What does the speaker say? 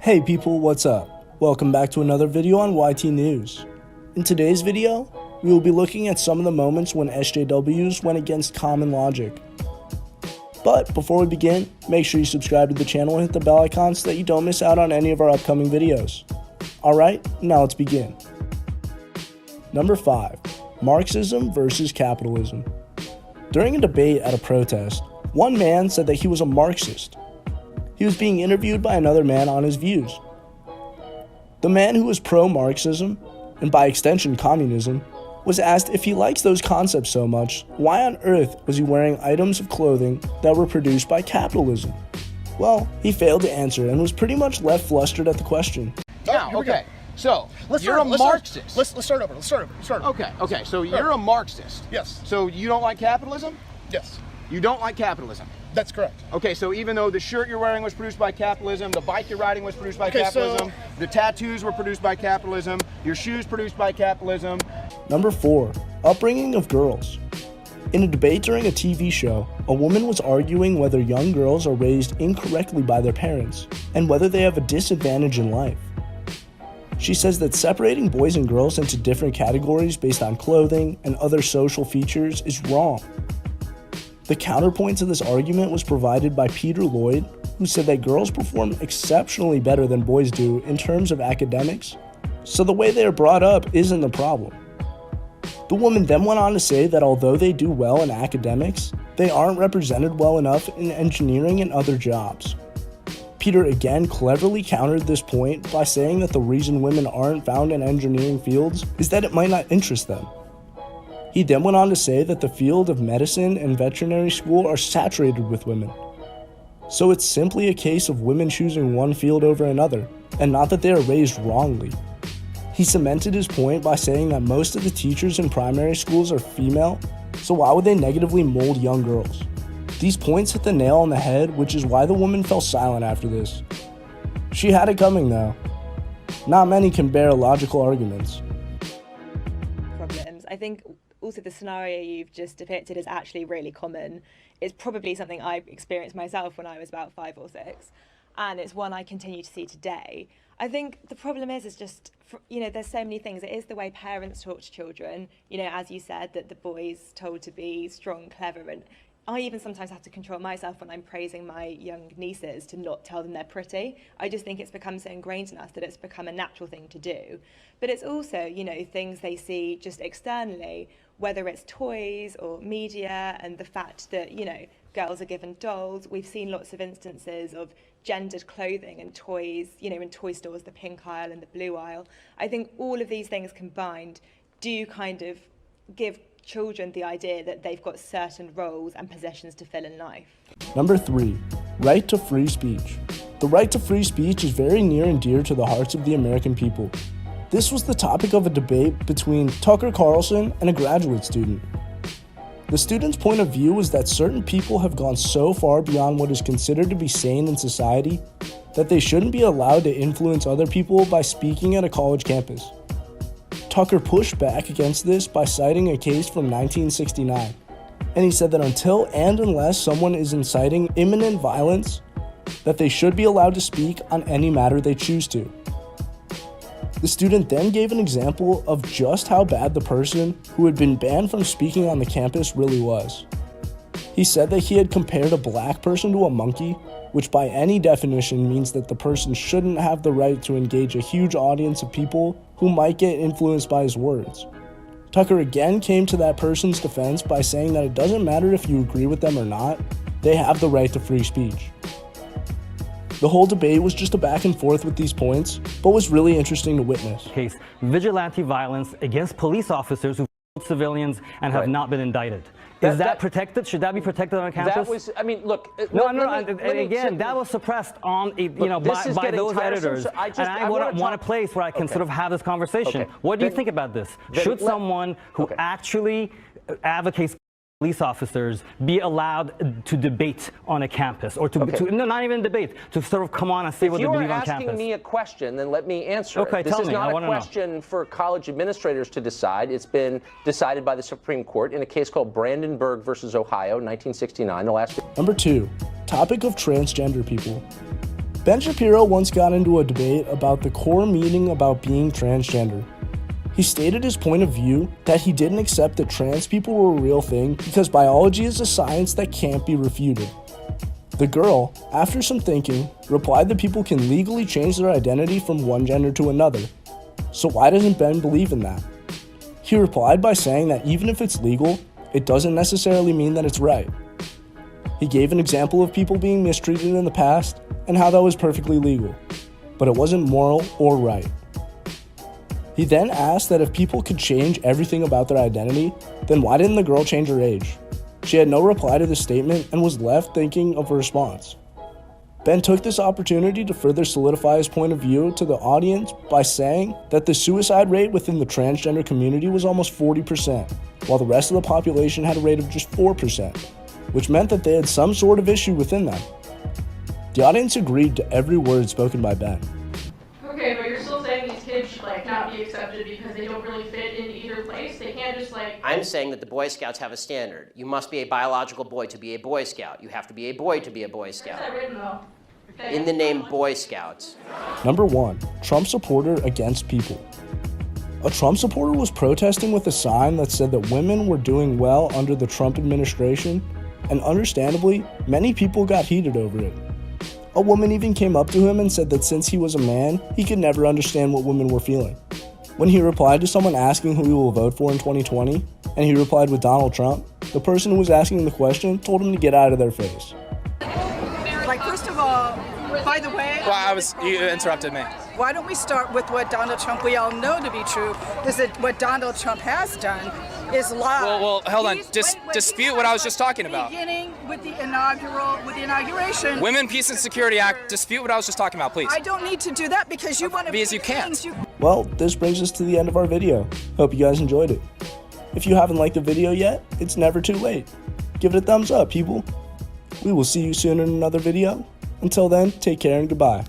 Hey people, what's up? Welcome back to another video on YT News. In today's video, we will be looking at some of the moments when SJWs went against common logic. But before we begin, make sure you subscribe to the channel and hit the bell icon so that you don't miss out on any of our upcoming videos. Alright, now let's begin. Number 5. Marxism versus capitalism. During a debate at a protest, one man said that he was a Marxist. He was being interviewed by another man on his views. The man who was pro-Marxism, and by extension communism, was asked if he likes those concepts so much, why on earth was he wearing items of clothing that were produced by capitalism? Well, he failed to answer and was pretty much left flustered at the question. Now, okay, so you're a Marxist. Let's start over. Okay, so you're a Marxist. Yes. So you don't like capitalism? Yes. You don't like capitalism? That's correct. Okay, so even though the shirt you're wearing was produced by capitalism, the bike you're riding was produced by capitalism, the tattoos were produced by capitalism, your shoes produced by capitalism. Number 4. Upbringing of girls. In a debate during a TV show, a woman was arguing whether young girls are raised incorrectly by their parents, and whether they have a disadvantage in life. She says that separating boys and girls into different categories based on clothing and other social features is wrong. The counterpoint to this argument was provided by Peter Lloyd, who said that girls perform exceptionally better than boys do in terms of academics, so the way they are brought up isn't the problem. The woman then went on to say that although they do well in academics, they aren't represented well enough in engineering and other jobs. Peter again cleverly countered this point by saying that the reason women aren't found in engineering fields is that it might not interest them. He then went on to say that the field of medicine and veterinary school are saturated with women. So it's simply a case of women choosing one field over another, and not that they are raised wrongly. He cemented his point by saying that most of the teachers in primary schools are female, so why would they negatively mold young girls? These points hit the nail on the head, which is why the woman fell silent after this. She had it coming though. Not many can bear logical arguments. Problems. I think also the scenario you've just depicted is actually really common. It's probably something I experienced myself when I was about 5 or 6, and it's one I continue to see today. I think the problem is just, there's so many things. It is the way parents talk to children, as you said, that the boy's told to be strong, clever, and I even sometimes have to control myself when I'm praising my young nieces to not tell them they're pretty. I just think it's become so ingrained in us that it's become a natural thing to do. But it's also, things they see just externally, whether it's toys or media, and the fact that, girls are given dolls. We've seen lots of instances of gendered clothing and toys, in toy stores, the pink aisle and the blue aisle. I think all of these things combined do kind of give children the idea that they've got certain roles and positions to fill in life. Number 3. Right to free speech. The right to free speech is very near and dear to the hearts of the American people. This was the topic of a debate between Tucker Carlson and a graduate student. The student's point of view was that certain people have gone so far beyond what is considered to be sane in society that they shouldn't be allowed to influence other people by speaking at a college campus. Tucker pushed back against this by citing a case from 1969, and he said that until and unless someone is inciting imminent violence, that they should be allowed to speak on any matter they choose to. The student then gave an example of just how bad the person who had been banned from speaking on the campus really was. He said that he had compared a black person to a monkey, which by any definition means that the person shouldn't have the right to engage a huge audience of people who might get influenced by his words. Tucker again came to that person's defense by saying that it doesn't matter if you agree with them or not, they have the right to free speech. The whole debate was just a back and forth with these points, but was really interesting to witness. Case vigilante violence against police officers who killed civilians and have not been indicted. Is that protected? Should that be protected on campus? That was, I mean, look. That was suppressed on, by those editors. I want a place where I can sort of have this conversation. What do you think about this? Should someone who actually advocates police officers be allowed to debate on a campus, or no, not even debate, to sort of come on and say what they believe on campus? If you are asking me a question, then let me answer it. This is not a question for college administrators to decide. It's been decided by the Supreme Court in a case called Brandenburg versus Ohio, 1969. Number 2, topic of transgender people. Ben Shapiro once got into a debate about the core meaning about being transgender. He stated his point of view that he didn't accept that trans people were a real thing because biology is a science that can't be refuted. The girl, after some thinking, replied that people can legally change their identity from one gender to another. So why doesn't Ben believe in that? He replied by saying that even if it's legal, it doesn't necessarily mean that it's right. He gave an example of people being mistreated in the past and how that was perfectly legal, but it wasn't moral or right. He then asked that if people could change everything about their identity, then why didn't the girl change her age? She had no reply to this statement and was left thinking of a response. Ben took this opportunity to further solidify his point of view to the audience by saying that the suicide rate within the transgender community was almost 40%, while the rest of the population had a rate of just 4%, which meant that they had some sort of issue within them. The audience agreed to every word spoken by Ben. Okay, but you're still saying these kids should not be accepted because they don't really fit in either place? They can't just I'm saying that the Boy Scouts have a standard. You must be a biological boy to be a Boy Scout. You have to be a boy to be a Boy Scout. Where's that written though? Okay. In the name Boy Scouts. Number 1. Trump supporter against people. A Trump supporter was protesting with a sign that said that women were doing well under the Trump administration, and understandably, many people got heated over it. A woman even came up to him and said that since he was a man, he could never understand what women were feeling. When he replied to someone asking who he will vote for in 2020, and he replied with Donald Trump, the person who was asking the question told him to get out of their face. First of all, by the way... Well, you interrupted me. Why don't we start with what Donald Trump, we all know to be true, is that what Donald Trump has done is lie. Well, hold on. Dispute what I was just talking about. Beginning with the inauguration. Women, Peace and Security Act. Dispute what I was just talking about, please. I don't need to do that because you want to. Because you can't. Well, this brings us to the end of our video. Hope you guys enjoyed it. If you haven't liked the video yet, it's never too late. Give it a thumbs up, people. We will see you soon in another video. Until then, take care and goodbye.